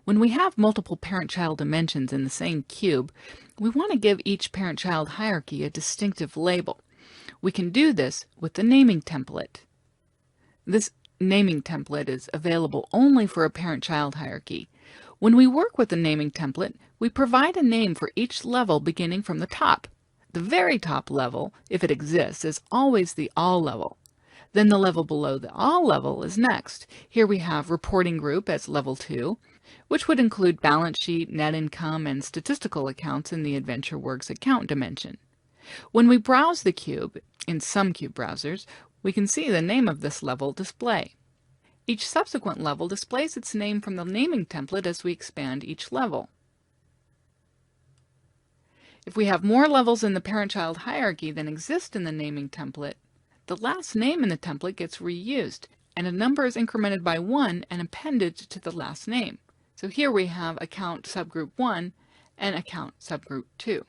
When we have multiple parent-child dimensions in the same cube, we want to give each parent-child hierarchy a distinctive label. We can do this with the naming template. This naming template is available only for a parent-child hierarchy. When we work with the naming template, we provide a name for each level beginning from the top. The very top level, if it exists, is always the all level. Then the level below the all level is next. Here we have reporting group as level 2, which would include balance sheet, net income, and statistical accounts in the AdventureWorks account dimension. When we browse the cube, in some cube browsers, we can see the name of this level display. Each subsequent level displays its name from the naming template as we expand each level. If we have more levels in the parent-child hierarchy than exist in the naming template, the last name in the template gets reused, and a number is incremented by 1 and appended to the last name. So here we have account subgroup 1 and account subgroup 2.